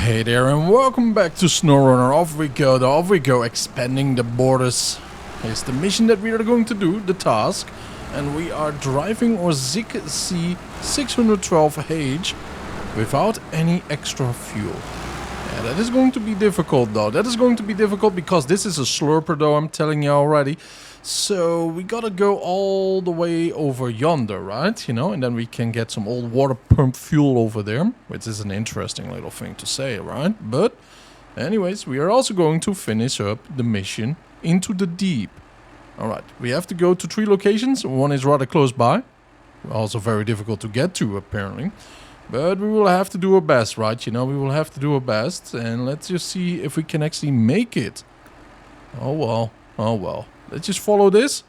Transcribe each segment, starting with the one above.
Hey there and welcome back to SnowRunner. Off we go, expanding the borders. Here's the mission that we are going to do, the task. And we are driving our ZiKZ 612H without any extra fuel. Yeah, that is going to be difficult though. That is going to be difficult because this is a slurper though, I'm telling you already. So we gotta go all the way over yonder, right? You know, and then we can get some old water pump fuel over there, which is an interesting little thing to say, right? But anyways, we are also going to finish up the mission into the deep. Alright, we have to go to 3 locations. One is rather close by. Also very difficult to get to, apparently. But we will have to do our best, right? You know, we will have to do our best. And let's just see if we can actually make it. Oh well, oh well. Let's just follow this.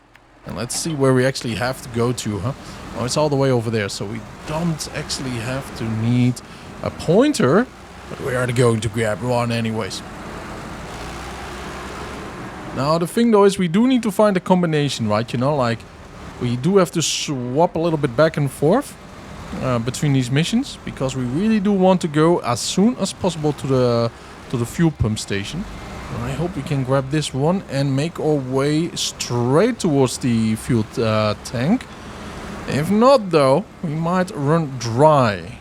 And let's see where we actually have to go to, huh? Oh, it's all the way over there. So we don't actually have to need a pointer. But we are going to grab one anyways. Now the thing though is we do need to find a combination, right? You know, like we do have to swap a little bit back and forth between these missions, because we really do want to go as soon as possible to the fuel pump station. And I hope we can grab this one and make our way straight towards the fuel tank. If not though, we might run dry,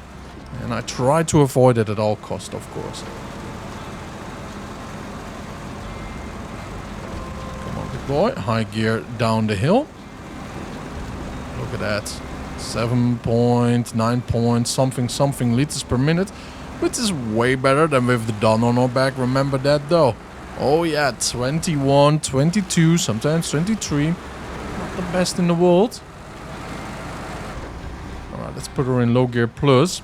and I try to avoid it at all costs, of course. Boy, high gear down the hill. Look at that. 7.9 point something liters per minute, which is way better than with the Don on our back. Remember that though. Oh yeah, 21, 22, sometimes 23. Not the best in the world. Alright, let's put her in low gear plus,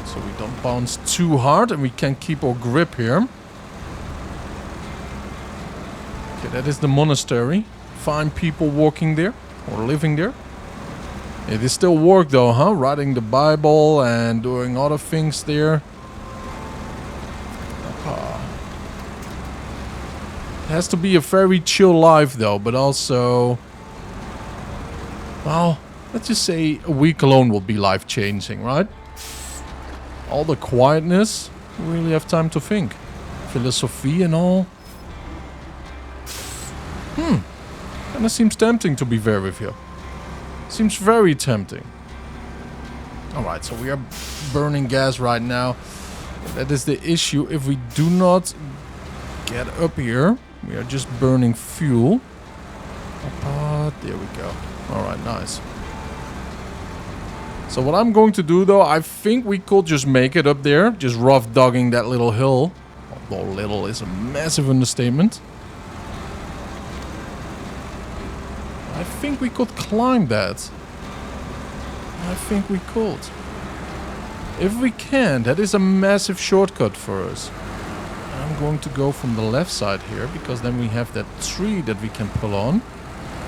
so we don't bounce too hard and we can keep our grip here. Okay, that is the monastery. Fine people walking there, or living there. It is still work though, huh? Writing the Bible and doing other things there. It has to be a very chill life though, but also... well, let's just say a week alone will be life-changing, right? All the quietness, you really have time to think. Philosophy and all. Kinda seems tempting, to be fair with you. Seems very tempting. Alright, so we are burning gas right now. That is the issue. If we do not get up here, we are just burning fuel. There we go. Alright, nice. So what I'm going to do though, I think we could just make it up there. Just rough dogging that little hill. Although little is a massive understatement. I think we could climb that. I think we could. If we can, that is a massive shortcut for us. I'm going to go from the left side here, because then we have that tree that we can pull on.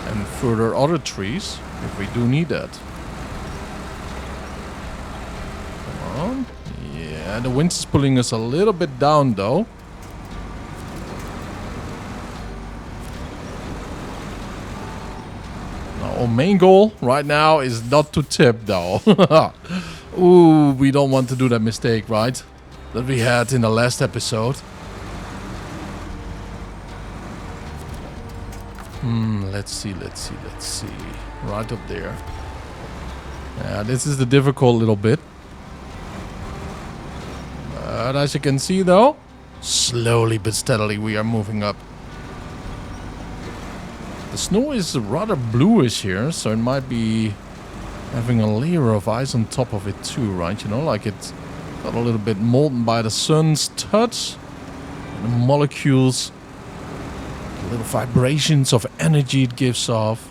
And further other trees, if we do need that. Come on. Yeah, the wind is pulling us a little bit down though. Our main goal right now is not to tip though. Ooh, we don't want to do that mistake, right? That we had in the last episode. Let's see. Right up there. Yeah, this is the difficult little bit. But as you can see though, slowly but steadily we are moving up. The snow is rather bluish here, so it might be having a layer of ice on top of it too, right? You know, like it's got a little bit molten by the sun's touch. And the molecules, the little vibrations of energy it gives off.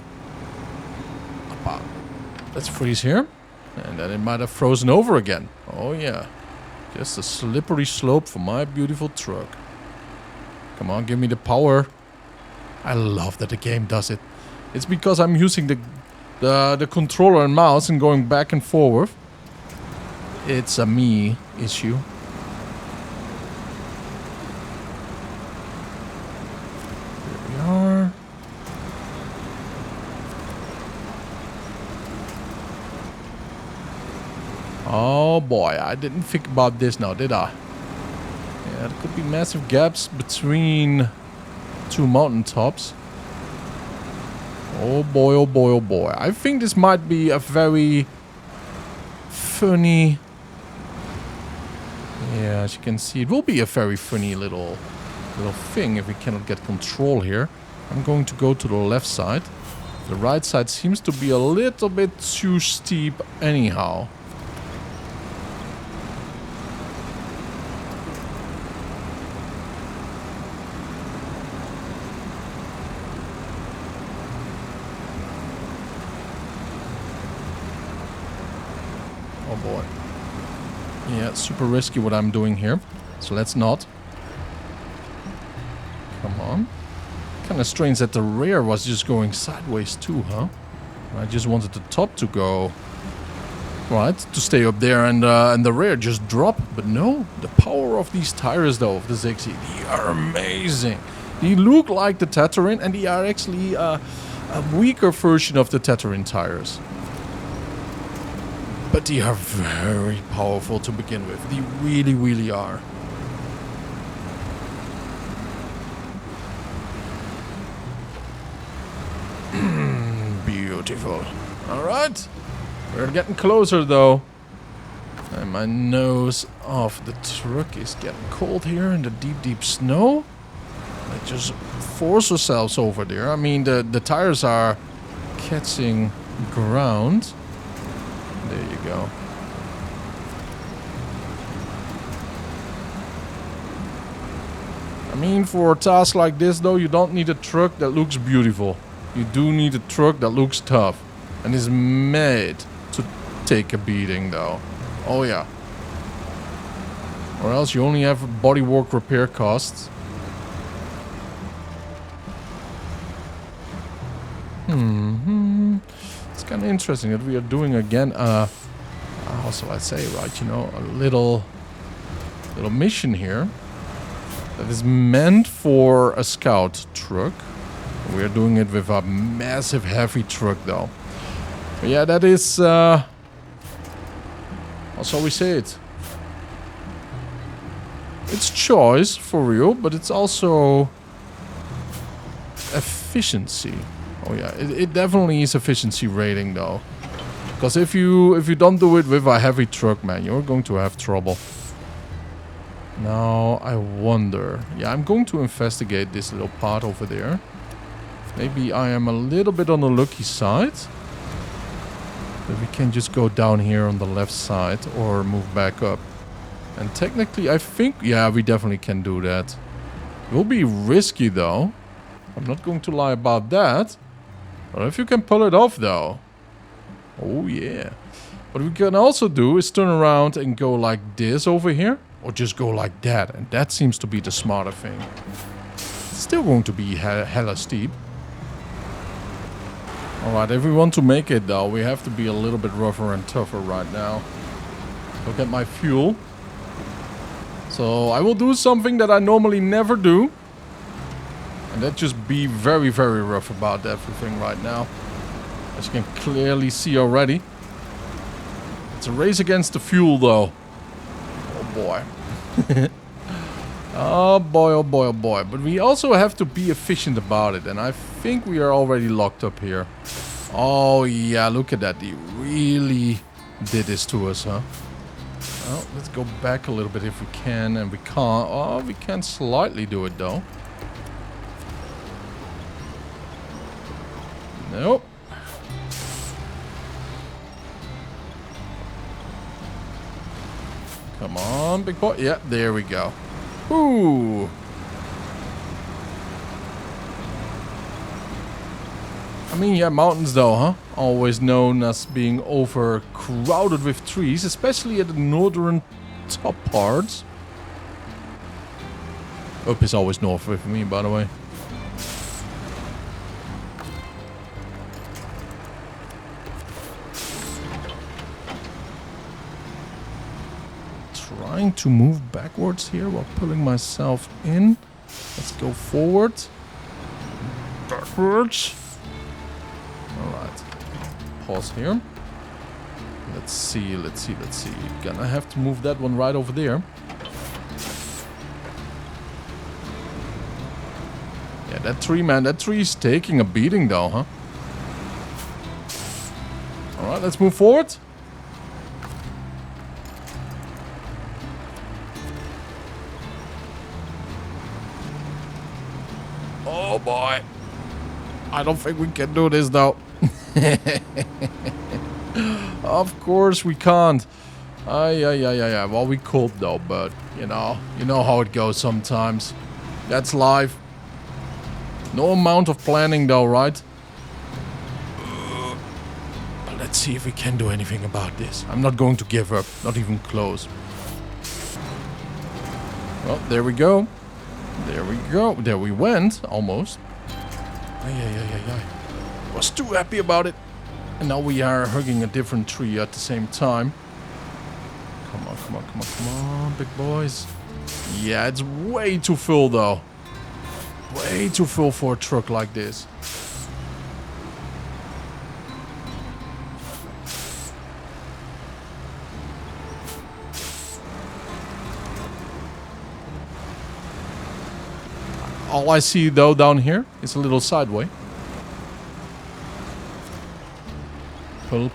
Let's freeze here. And then it might have frozen over again. Oh yeah. Just a slippery slope for my beautiful truck. Come on, give me the power. I love that the game does it. It's because I'm using the controller and mouse and going back and forward. It's a me issue. Here we are. Oh boy. I didn't think about this now, did I? Yeah, there could be massive gaps between two mountaintops. Oh boy, oh boy, oh boy. I think this might be a very funny... Yeah, as you can see, it will be a very funny little thing if we cannot get control here. I'm going to go to the left side. The right side seems to be a little bit too steep anyhow. Oh boy. Yeah, super risky what I'm doing here. So let's not. Come on. Kind of strange that the rear was just going sideways too, huh? I just wanted the top to go right, to stay up there, and the rear just drop. But no, the power of these tires though, of the ZiKZ, they are amazing. They look like the Tatarin, and they are actually a weaker version of the Tatarin tires. But they are very powerful to begin with. They really, really are. Beautiful. Alright. We're getting closer though. And my nose of the truck is getting cold here in the deep, deep snow. Let's just force ourselves over there. I mean, the tires are catching ground. There you go. I mean, for a task like this though, you don't need a truck that looks beautiful. You do need a truck that looks tough and is made to take a beating though. Oh yeah. Or else you only have bodywork repair costs. It's kind of interesting that we are doing again how shall I say, right, you know, a little mission here that is meant for a scout truck. We are doing it with a massive heavy truck though. But yeah, that is how shall we say it? It's choice for real, but it's also efficiency. Oh yeah, it definitely is efficiency rating though. Because if you don't do it with a heavy truck, man, you're going to have trouble. Now I wonder. Yeah, I'm going to investigate this little part over there. Maybe I am a little bit on the lucky side. But we can just go down here on the left side or move back up. And technically I think, yeah, we definitely can do that. It will be risky though. I'm not going to lie about that. But if you can pull it off though. Oh yeah. What we can also do is turn around and go like this over here. Or just go like that. And that seems to be the smarter thing. It's still going to be hella steep. Alright, if we want to make it though, we have to be a little bit rougher and tougher right now. Look at my fuel. So I will do something that I normally never do. And that just be very, very rough about everything right now. As you can clearly see already. It's a race against the fuel though. Oh boy. Oh boy, oh boy, oh boy. But we also have to be efficient about it. And I think we are already locked up here. Oh yeah, look at that. They really did this to us, huh? Well, let's go back a little bit if we can. And we can't. Oh, we can slightly do it though. Nope. Come on, big boy. Yeah, there we go. Ooh. I mean, yeah, mountains though, huh? Always known as being overcrowded with trees, especially at the northern top parts. Up is always north with me, by the way. Trying to move backwards here while pulling myself in. Let's go forward. Backwards. Alright. Pause here. Let's see, let's see, let's see. Gonna have to move that one right over there. Yeah, that tree, man, that tree is taking a beating though, huh? Alright, let's move forward. Oh boy. I don't think we can do this though. Of course we can't. Yeah. Well, we could though, but you know how it goes sometimes. That's life. No amount of planning though, right? But let's see if we can do anything about this. I'm not going to give up, not even close. Well, there we go. There we go. There we went, almost. Yeah. Was too happy about it. And now we are hugging a different tree at the same time. Come on, big boys. Yeah, it's way too full though. Way too full for a truck like this. All I see though down here is a little sideway. Pull.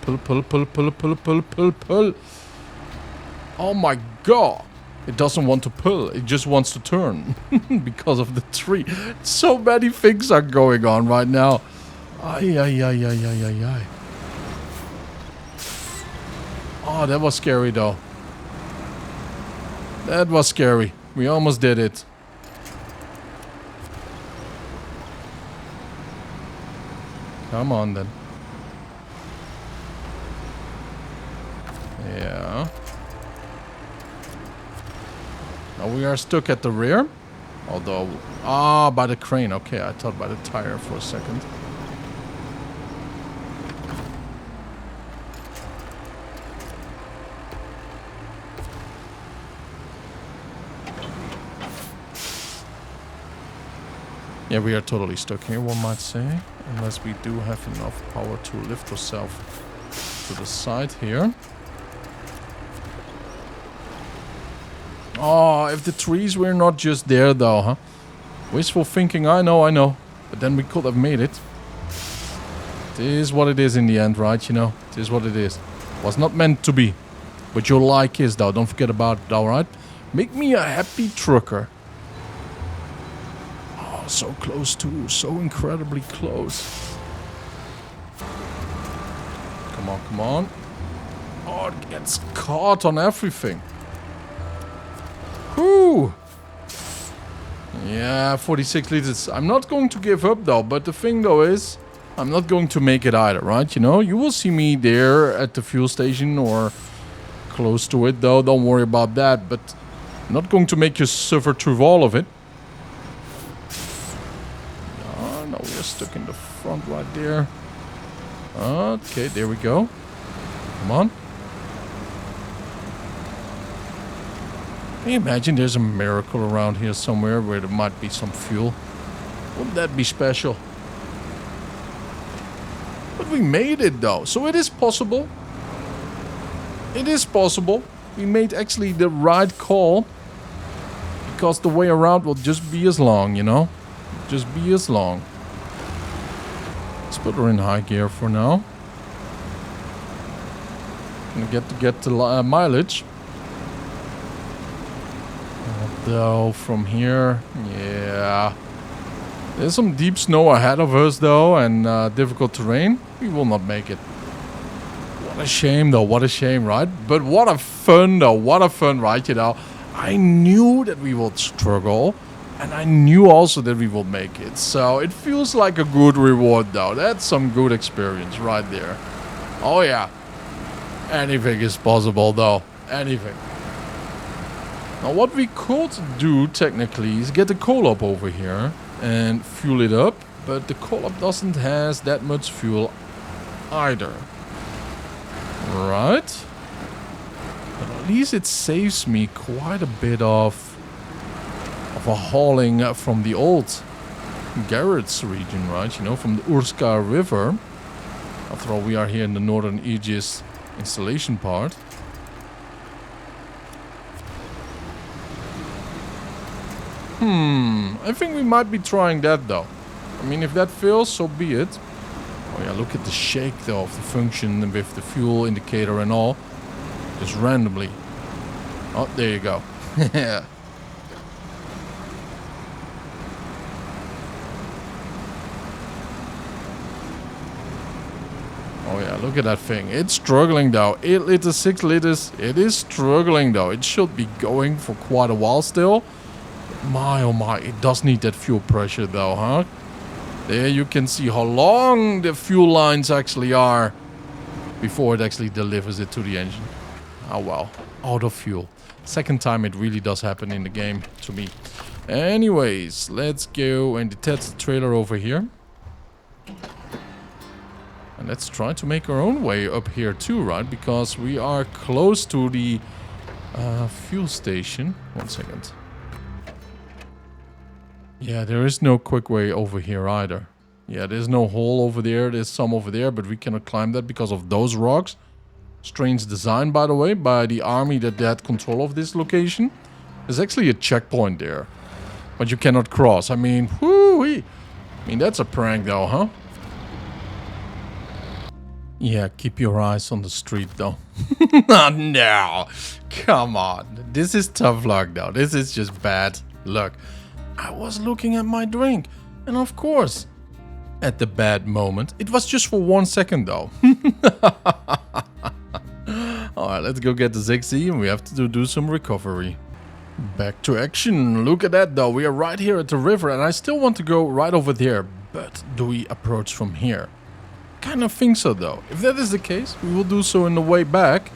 Oh my god. It doesn't want to pull. It just wants to turn. Because of the tree. So many things are going on right now. Ay. Oh, that was scary though. That was scary. We almost did it. Come on then. Yeah. Now we are stuck at the rear. Although... Ah, by the crane. Okay, I thought by the tire for a second. Yeah, we are totally stuck here, one might say. Unless we do have enough power to lift ourselves to the side here. Oh, if the trees were not just there though, huh? Wishful thinking, I know. But then we could have made it. It is what it is in the end, right? You know, it is what it is. Was not meant to be. But your like is though, don't forget about it, alright? Make me a happy trucker. Oh, so close too, so incredibly close. Come on. Oh, it gets caught on everything. Whew. Yeah, 46 liters. I'm not going to give up though, but the thing though is, I'm not going to make it either, right? You know, you will see me there at the fuel station or close to it though. Don't worry about that, but I'm not going to make you suffer through all of it. Oh, no, we're stuck in the front right there. Okay, there we go. Come on. Can you imagine there's a miracle around here somewhere where there might be some fuel? Wouldn't that be special? But we made it though, so it is possible. It is possible. We made actually the right call. Because the way around will just be as long, you know? Just be as long. Let's put her in high gear for now. Gonna get the mileage. Though from here, yeah, there's some deep snow ahead of us though, and difficult terrain. We will not make it. What a shame though, what a shame, right? But what a fun though, what a fun, right? You know, I knew that we would struggle, and I knew also that we would make it. So it feels like a good reward though. That's some good experience right there. Oh yeah, anything is possible though, anything. Now what we could do technically is get the Kolob over here and fuel it up, but the Kolob doesn't has that much fuel either. Right? But at least it saves me quite a bit of a hauling from the old Garrett's region, right? You know, from the Urska River. After all, we are here in the Northern Aegis installation part. I think we might be trying that though. I mean, if that fails, so be it. Oh yeah, look at the shake though of the function with the fuel indicator and all. Just randomly. Oh, there you go. Yeah. Oh yeah, look at that thing. It's struggling though. 8 liters, 6 liters. It is struggling though. It should be going for quite a while still. My oh my, it does need that fuel pressure though, huh? There you can see how long the fuel lines actually are before it actually delivers it to the engine. Oh well, out of fuel. Second time it really does happen in the game to me. Anyways, let's go and detach the trailer over here. And let's try to make our own way up here too, right? Because we are close to the fuel station. 1 second. Yeah, there is no quick way over here either. Yeah, there's no hole over there. There's some over there, but we cannot climb that because of those rocks. Strange design, by the way, by the army that had control of this location. There's actually a checkpoint there, but you cannot cross. I mean, whoo-wee. I mean, that's a prank though, huh? Yeah, keep your eyes on the street though. No, come on. This is tough luck though. This is just bad luck. I was looking at my drink, and of course, at the bad moment. It was just for 1 second though. Alright, let's go get the ZiKZ and we have to do some recovery. Back to action. Look at that though. We are right here at the river and I still want to go right over there. But do we approach from here? Kind of think so though. If that is the case, we will do so in the way back.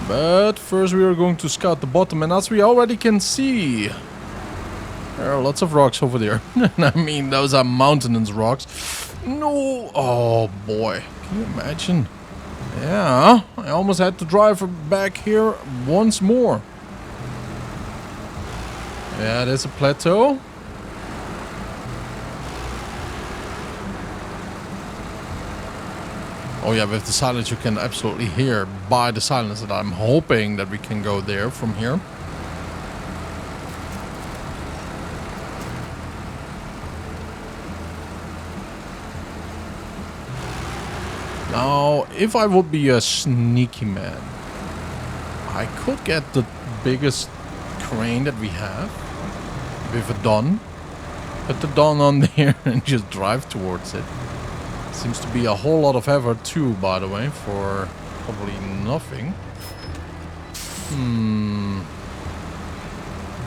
But first we are going to scout the bottom, and as we already can see, there are lots of rocks over there. I mean, those are mountainous rocks. No! Oh boy. Can you imagine? Yeah, I almost had to drive back here once more. Yeah, there's a plateau. Oh yeah, with the silence you can absolutely hear by the silence that I'm hoping that we can go there from here. Now, if I would be a sneaky man, I could get the biggest crane that we have with a Don. Put the Don on there and just drive towards it. Seems to be a whole lot of effort too, by the way, for probably nothing.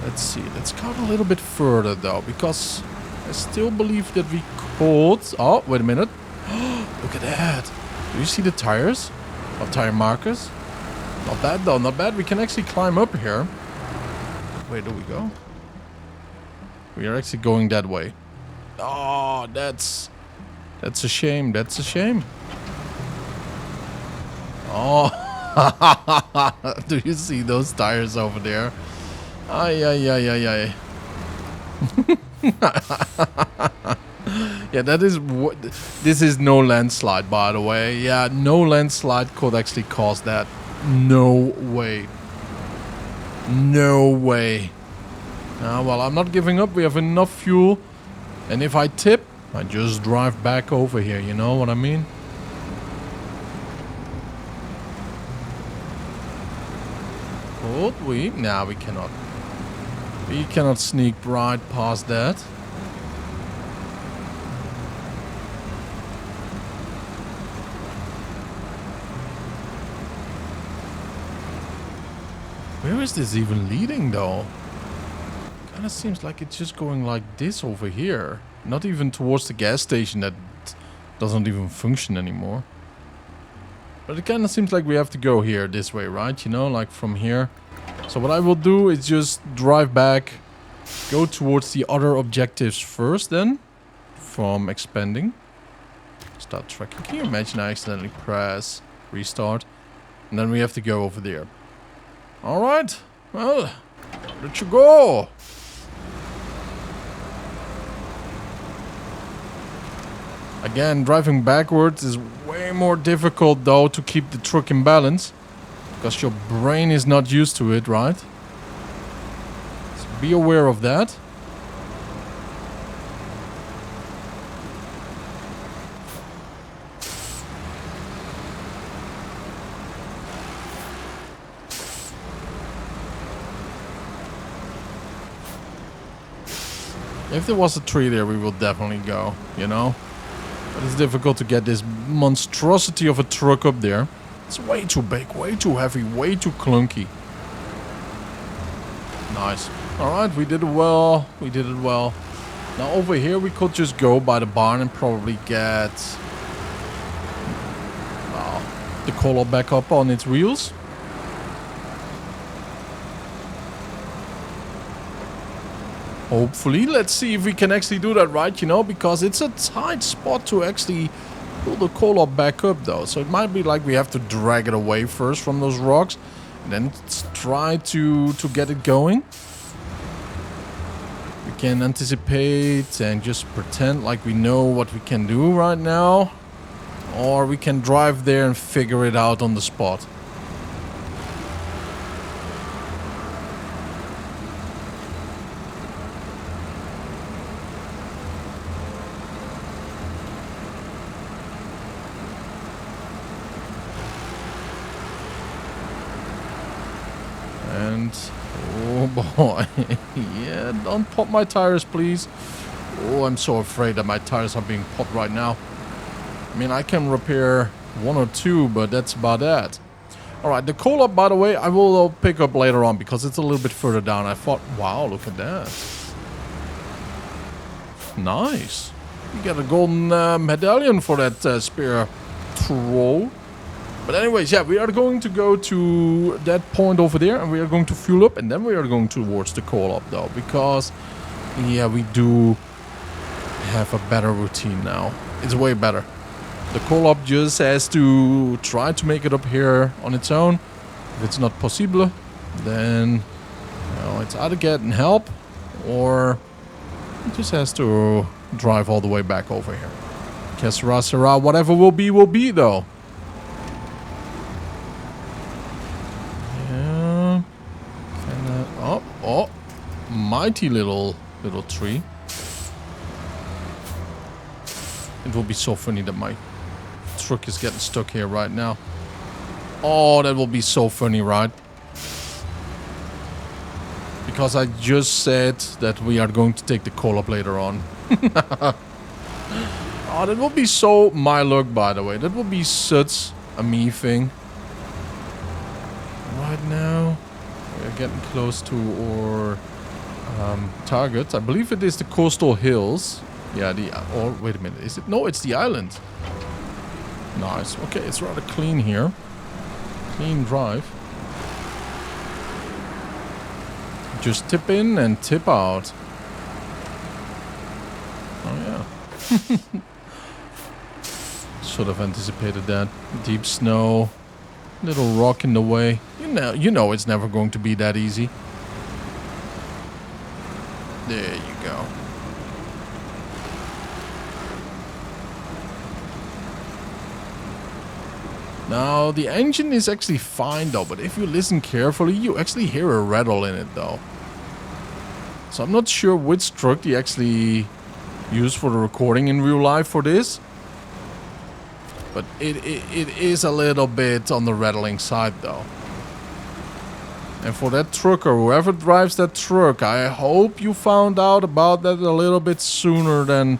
Let's see. Let's scout a little bit further though, because I still believe that we could... Oh, wait a minute. Look at that. Do you see the tires? Or tire markers? Not bad though, not bad. We can actually climb up here. Where do we go? We are actually going that way. Oh, that's a shame. That's a shame. Oh, do you see those tires over there? Ay, ay, ay, ay, ay. Yeah, that is what. This is no landslide, by the way. Yeah, no landslide could actually cause that. No way. No way. Well, I'm not giving up. We have enough fuel. And if I tip, I just drive back over here. You know what I mean? Could we? Nah, we cannot. We cannot sneak right past that. Where is this even leading though? Kinda seems like it's just going like this over here. Not even towards the gas station that doesn't even function anymore. But it kinda seems like we have to go here this way, right? You know, like from here. So what I will do is just drive back, go towards the other objectives first then, from expanding. Start tracking. Can you imagine I accidentally press restart? And then we have to go over there. Alright, well, let you go. Again, driving backwards is way more difficult though to keep the truck in balance. Because your brain is not used to it, right? So be aware of that. If there was a tree there, we will definitely go, you know? But it's difficult to get this monstrosity of a truck up there. It's way too big, way too heavy, way too clunky. Nice. Alright, we did it well. We did it well. Now over here we could just go by the barn and probably get... well, the Kolob back up on its wheels. Hopefully, let's see if we can actually do that right, you know, because it's a tight spot to actually pull the Kolob back up though. So it might be like we have to drag it away first from those rocks and then try to get it going. We can anticipate and just pretend like we know what we can do right now. Or we can drive there and figure it out on the spot. And oh boy, yeah, don't pop my tires, please. Oh, I'm so afraid that my tires are being popped right now. I mean, I can repair one or two, but that's about that. Alright, the Kolob, by the way, I will pick up later on because it's a little bit further down. I thought, wow, look at that. Nice. You get a golden medallion for that spare troll. But anyways, yeah, we are going to go to that point over there and we are going to fuel up and then we are going towards the Kolob though, because yeah, we do have a better routine now. It's way better. The Kolob just has to try to make it up here on its own. If it's not possible, then you know, it's either getting help or it just has to drive all the way back over here. Que sera, sera, whatever will be though. Oh, mighty little tree. It will be so funny that my truck is getting stuck here right now. Oh, that will be so funny, right? Because I just said that we are going to take the Kolob later on. Oh, that will be so my luck, by the way. That will be such a me thing. Right now... we're getting close to our target. I believe it is the coastal hills. Yeah, or wait a minute, is it? No, it's the island. Nice. Okay, it's rather clean here. Clean drive. Just tip in and tip out. Oh yeah. Sort of anticipated that. Deep snow. Little rock in the way. You know it's never going to be that easy. There you go. Now, the engine is actually fine though, but if you listen carefully, you actually hear a rattle in it though. So I'm not sure which truck they actually used for the recording in real life for this. But it is a little bit on the rattling side though. And for that trucker, whoever drives that truck, I hope you found out about that a little bit sooner than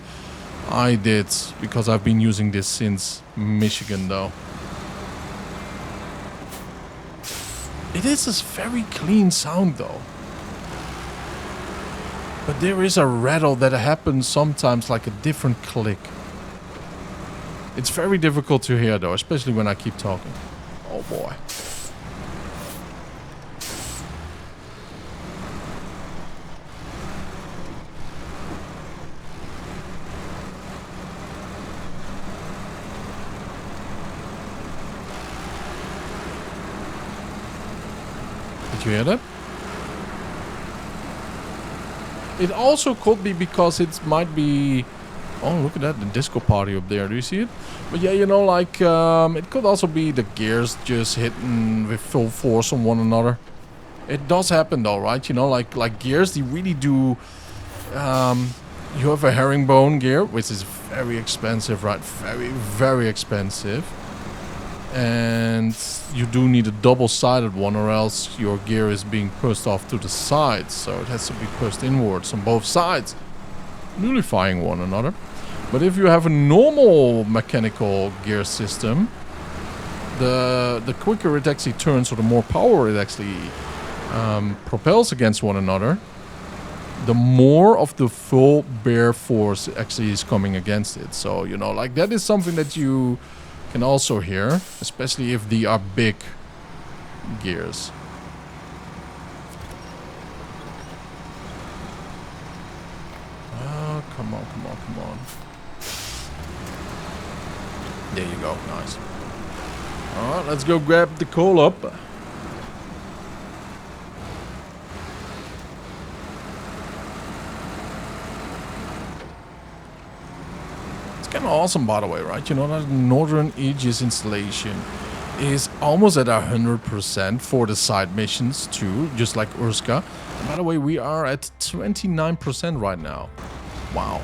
I did. Because I've been using this since Michigan though. It is a very clean sound though. But there is a rattle that happens sometimes, like a different click. It's very difficult to hear though, especially when I keep talking. Oh boy. Did you hear that? It also could be because it might be Oh, look at that, the disco party up there. Do you see it? But yeah, you know, like, it could also be the gears just hitting with full force on one another. It does happen though, right? You know, like gears, they really do... you have a herringbone gear, which is very expensive, right? Very, very expensive. And you do need a double-sided one, or else your gear is being pushed off to the sides. So it has to be pushed inwards on both sides, nullifying one another. But if you have a normal mechanical gear system, the quicker it actually turns, or the more power it actually propels against one another, the more of the full bear force actually is coming against it. So, you know, like, that is something that you can also hear, especially if they are big gears. Oh, come on, come on, come on. There you go, nice. Alright, let's go grab the Kolob. Kind of awesome, by the way, right? You know that Northern Aegis Installation is almost at 100% for the side missions too, just like Urska. And by the way, we are at 29% right now. Wow.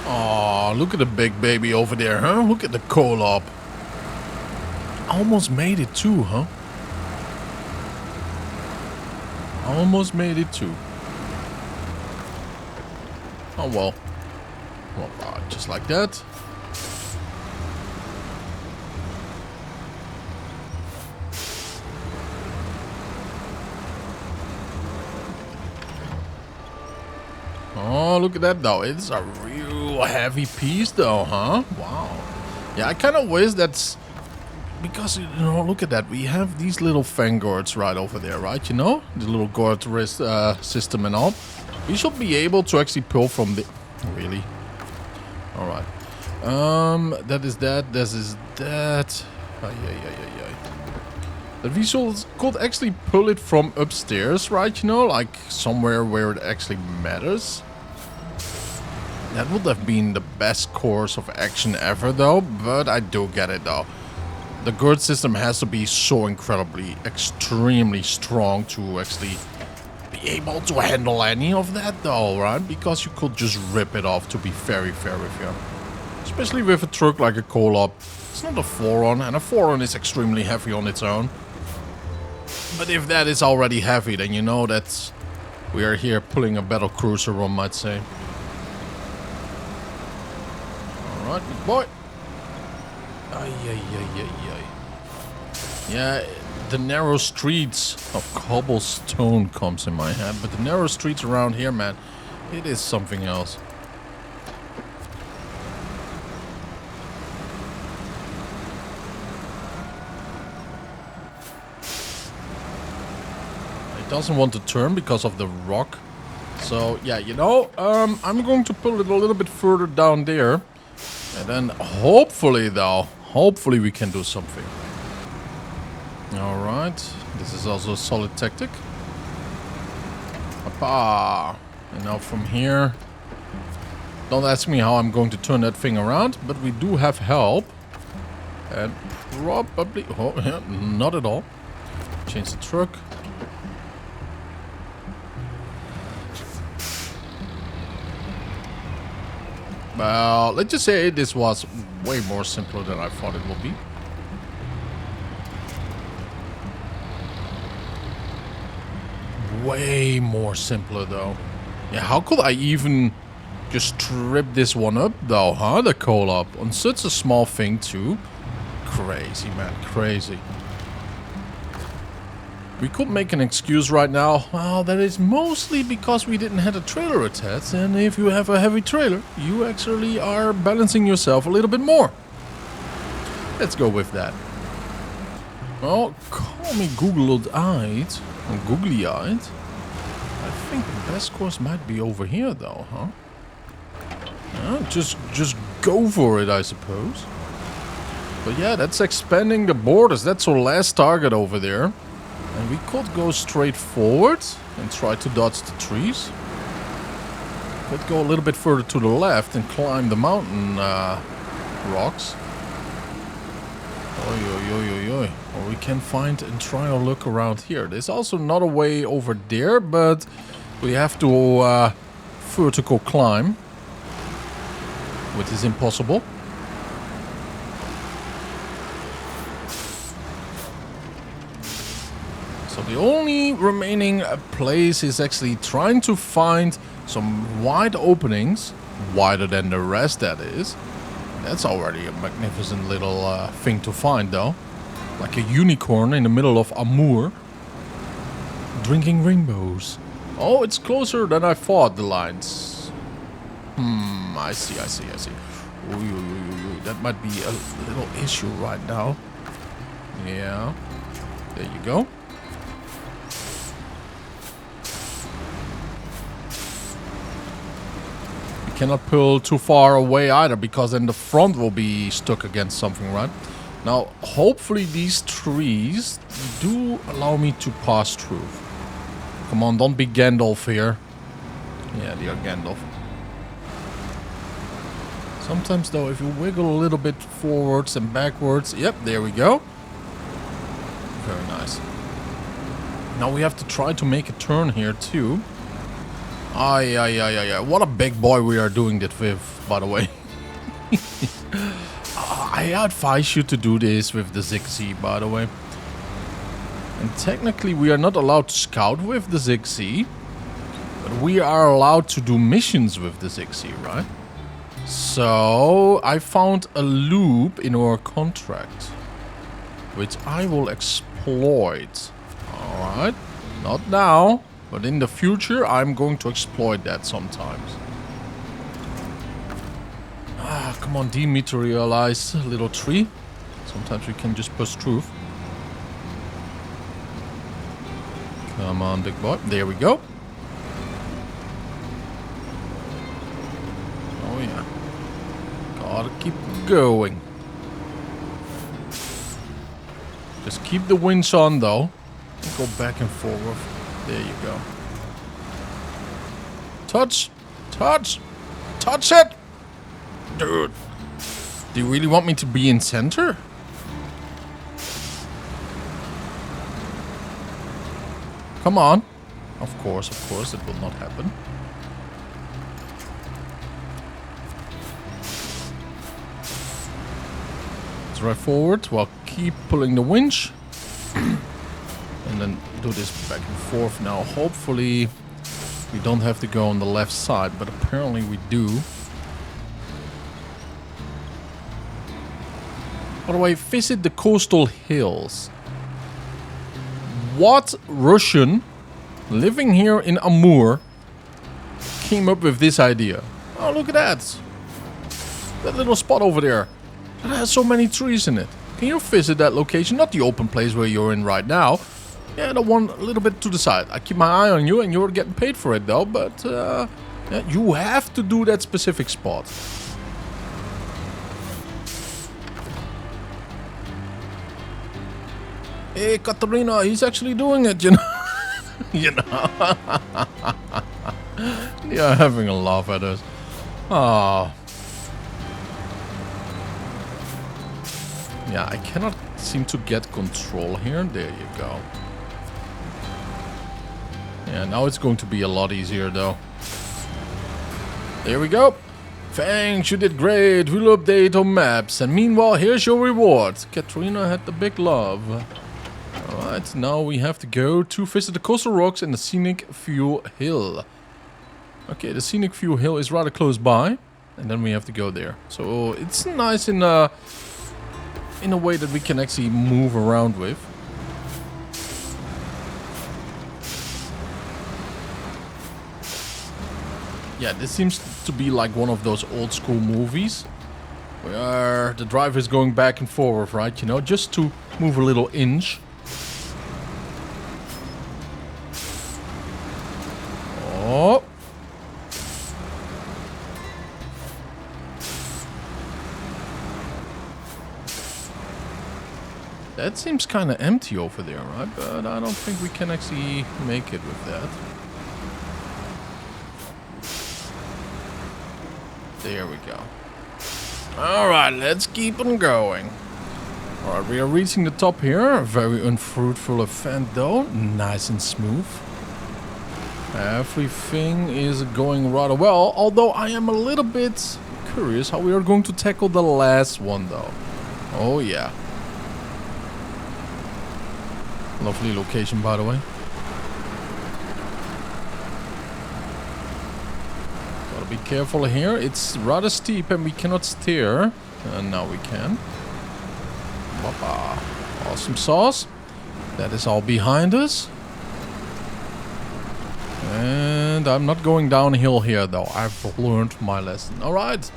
Oh, look at the big baby over there, huh? Look at the Kolob. Almost made it too, huh? Almost made it too. Oh well. Well, just like that. Oh, look at that though. It's a real heavy piece though, huh? Wow. Yeah, I kind of wish that's... Because, you know, look at that. We have these little fan guards right over there, right? You know? The little guard wrist system and all. We should be able to actually pull from the... Really? Alright. That is that. This is that. That we could actually pull it from upstairs, right? You know, like somewhere where it actually matters. That would have been the best course of action ever, though. But I do get it, though. The guard system has to be so incredibly, extremely strong to actually be able to handle any of that, though, right? Because you could just rip it off, to be very fair with you. Especially with a truck like a Kolob. It's not a 4-on, and a 4-on is extremely heavy on its own. But if that is already heavy, then you know that we are here pulling a battle cruiser, one might say. Alright, big boy. Yeah, the narrow streets of cobblestone comes in my head, but the narrow streets around here, man, it is something else. It doesn't want to turn because of the rock. So, yeah, you know, I'm going to pull it a little bit further down there. And then hopefully, though, hopefully we can do something. Alright, this is also a solid tactic. Appa. And now from here, don't ask me how I'm going to turn that thing around, but we do have help. And probably, oh yeah, not at all. Change the truck. Well, let's just say this was way more simpler than I thought it would be. Way more simpler though. Yeah, how could I even just trip this one up though, huh? The Kolob on such a small thing too. Crazy, man, crazy. We could make an excuse right now. Well, that is mostly because we didn't have a trailer attached, and if you have a heavy trailer, you actually are balancing yourself a little bit more. Let's go with that. Well, call me googly-eyed. Googly-eyed. I think the best course might be over here, though, huh? Just go for it, I suppose. But yeah, that's expanding the borders. That's our last target over there. And we could go straight forward and try to dodge the trees. Could go a little bit further to the left and climb the mountain rocks. Oi, oi, oi, oi, oi. Or we can find and try a look around here. There's also another way over there, but we have to vertical climb, which is impossible. So the only remaining place is actually trying to find some wide openings, wider than the rest that is. That's already a magnificent little thing to find though. Like a unicorn in the middle of Amur. Drinking rainbows. Oh, it's closer than I thought, the lines. I see. Ooh, that might be a little issue right now. Yeah. There you go. Cannot pull too far away either, because then the front will be stuck against something, right? Now, hopefully these trees do allow me to pass through. Come on, don't be Gandalf here. Yeah, they are Gandalf. Sometimes though, if you wiggle a little bit forwards and backwards, yep, there we go. Very nice. Now we have to try to make a turn here too. What a big boy we are doing that with, by the way. I advise you to do this with the ZiKZ, by the way. And technically we are not allowed to scout with the ZiKZ, but we are allowed to do missions with the ZiKZ, right? So I found a loop in our contract, which I will exploit. Alright, not now. But in the future, I'm going to exploit that sometimes. Ah, come on, dematerialize, little tree. Sometimes we can just push through. Come on, big boy. There we go. Oh, yeah. Gotta keep going. Just keep the winch on, though. Go back and forward. There you go. Touch! Touch! Touch it! Dude. Do you really want me to be in center? Come on. Of course, it will not happen. Let's drive forward while keep pulling the winch. And then do this back and forth now. Hopefully we don't have to go on the left side, but apparently we do. By the way, visit the coastal hills. What Russian living here in Amur came up with this idea? Oh, look at that. That little spot over there. That has so many trees in it. Can you visit that location? Not the open place where you're in right now. Yeah, the one a little bit to the side. I keep my eye on you and you're getting paid for it though, but yeah, you have to do that specific spot. Hey, Katarina, he's actually doing it, you know. You know. Yeah, having a laugh at us. Oh. Yeah, I cannot seem to get control here. There you go. Yeah, now it's going to be a lot easier though. There we go. Thanks, you did great. We'll update on maps. And meanwhile, here's your reward. Katrina had the big love. Alright, now we have to go to visit the coastal rocks and the scenic view hill. Okay, the scenic view hill is rather close by. And then we have to go there. So it's nice in a way that we can actually move around with. Yeah, this seems to be like one of those old school movies where the driver is going back and forward, right? You know, just to move a little inch. Oh. That seems kind of empty over there, right? But I don't think we can actually make it with that. There we go. Alright, let's keep on going. Alright, we are reaching the top here. A very unfruitful event though. Nice and smooth. Everything is going rather well. Although I am a little bit curious how we are going to tackle the last one though. Oh yeah. Lovely location, by the way. Gotta be careful here. It's rather steep and we cannot steer. And now we can. Baba. Awesome sauce. That is all behind us. And I'm not going downhill here though. I've learned my lesson. Alright.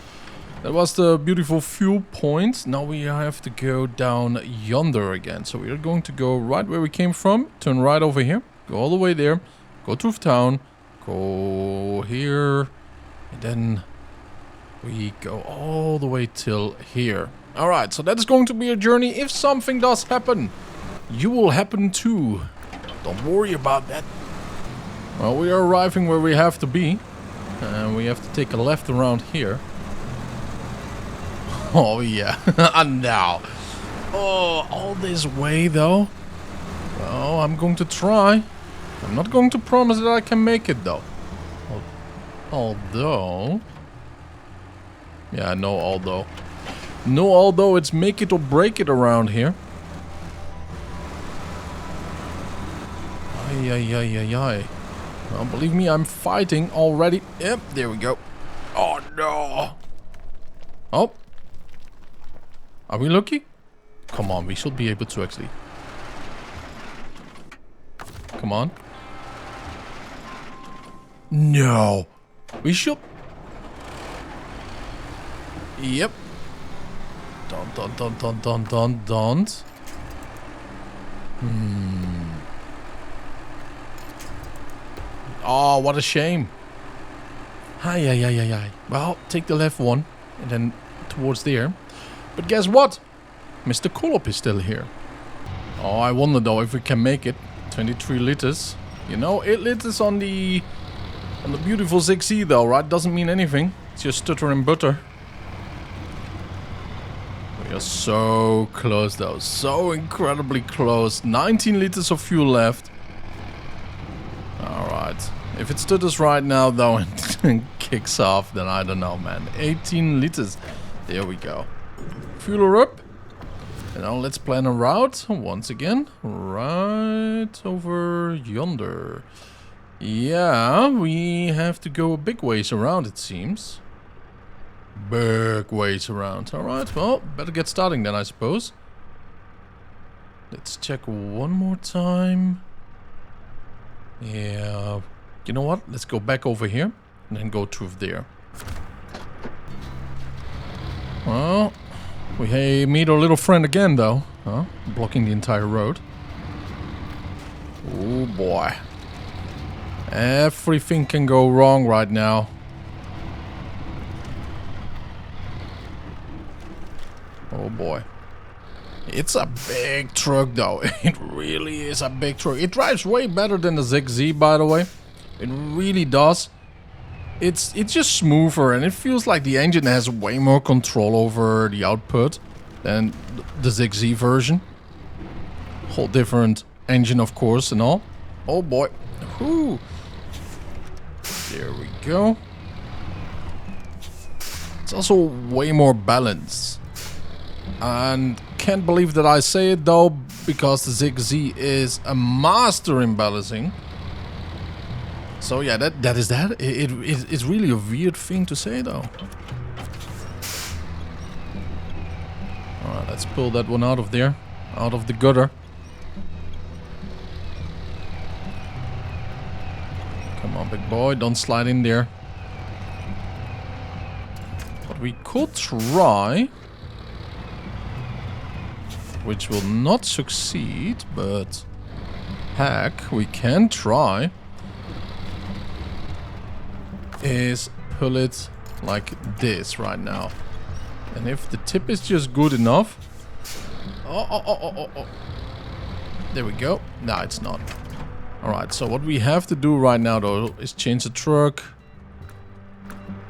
That was the beautiful fuel point. Now we have to go down yonder again. So we are going to go right where we came from. Turn right over here. Go all the way there. Go through town. Go here. And then we go all the way till here. Alright, so that is going to be a journey. If something does happen, you will happen too. Don't worry about that. Well, we are arriving where we have to be. And we have to take a left around here. Oh yeah, and now. Oh, all this way though. Well, I'm going to try. I'm not going to promise that I can make it though. Although. Yeah, no although. No although, it's make it or break it around here. Ay, ay, ay, ay, ay. Well, believe me, I'm fighting already. Yep, there we go. Oh no. Oh. Are we lucky? Come on, we should be able to actually. Come on. No. We should. Yep. Don't. Oh, what a shame. Hi. Well, take the left one and then towards there. But guess what? Mr. Kolob is still here. Oh, I wonder though if we can make it. 23 liters. You know, 8 liters on the beautiful ZiKZ though, right? Doesn't mean anything. It's just stutter and butter. We are so close though. So incredibly close. 19 liters of fuel left. Alright. If it stutters right now though and kicks off, then I don't know, man. 18 liters. There we go. Fuel her up. And now let's plan a route once again. Right over yonder. Yeah, we have to go a big ways around, it seems. Big ways around. Alright, well, better get starting then, I suppose. Let's check one more time. Yeah. You know what? Let's go back over here and then go through there. Well, we meet our little friend again though. Huh? Blocking the entire road. Oh boy. Everything can go wrong right now. Oh boy. It's a big truck though. It really is a big truck. It drives way better than the ZiKZ, by the way. It really does. It's just smoother and it feels like the engine has way more control over the output than the ZiKZ version. Whole different engine, of course, and all. Oh boy. Whew. There we go. It's also way more balanced. And can't believe that I say it though, because the ZiKZ is a master in balancing. So yeah, that is that. It's really a weird thing to say though. Alright, let's pull that one out of there. Out of the gutter. Come on, big boy, don't slide in there. But we could try, which will not succeed, but heck, we can try, is pull it like this right now. And if the tip is just good enough... Oh. There we go. No, it's not. Alright, so what we have to do right now though is change the truck.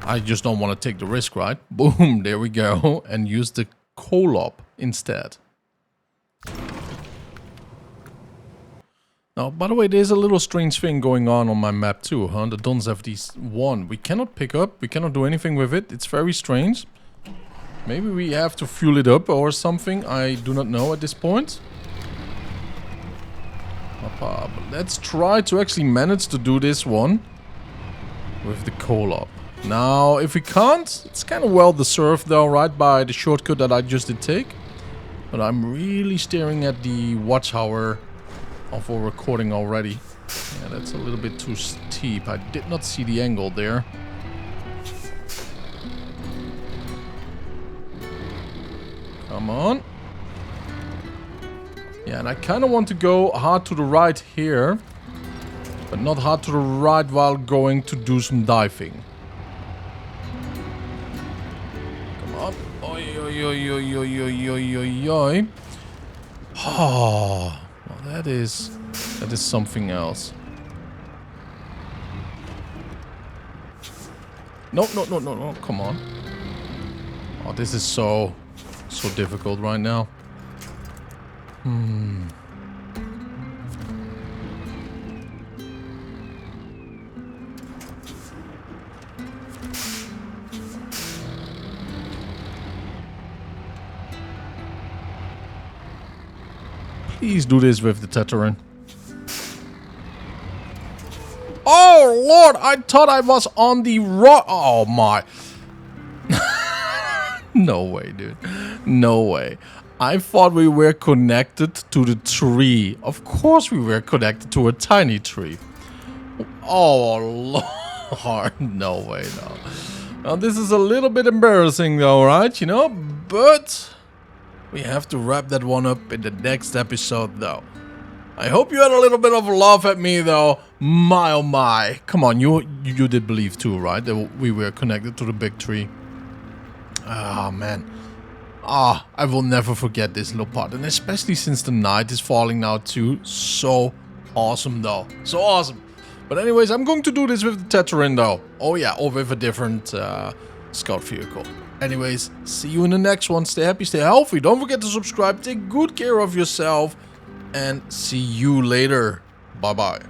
I just don't want to take the risk, right? Boom, there we go. And use the Kolob instead. Now, by the way, there's a little strange thing going on my map too, huh? The Donzevd 1. We cannot pick up, we cannot do anything with it. It's very strange. Maybe we have to fuel it up or something. I do not know at this point. But let's try to actually manage to do this one with the Kolob. Now, if we can't, it's kind of well deserved though, right, by the shortcut that I just did take. But I'm really staring at the watchtower of our recording already. Yeah, that's a little bit too steep. I did not see the angle there. Come on. Yeah, and I kind of want to go hard to the right here. But not hard to the right while going to do some diving. Come on. Oi, oi, oi, oi, oi, oi, oi, oi, oi. Oh, well, that is something else. No, no, no, no, no, come on. Oh, this is so difficult right now. Please do this with the Teteran. Oh lord, I thought I was on the rock. Oh my. No way, dude. No way. I thought we were connected to the tree. Of course we were connected to a tiny tree. Oh lord. No way, no. Now this is a little bit embarrassing though, right? You know? But we have to wrap that one up in the next episode though. I hope you had a little bit of a laugh at me though. My oh my. Come on, you did believe too, right? That we were connected to the big tree. Ah, man. Ah, I will never forget this little part. And especially since the night is falling now too. So awesome though. So awesome. But anyways, I'm going to do this with the Teteran though. Oh yeah, or with a different scout vehicle. Anyways, see you in the next one. Stay happy, stay healthy. Don't forget to subscribe. Take good care of yourself. And see you later. Bye-bye.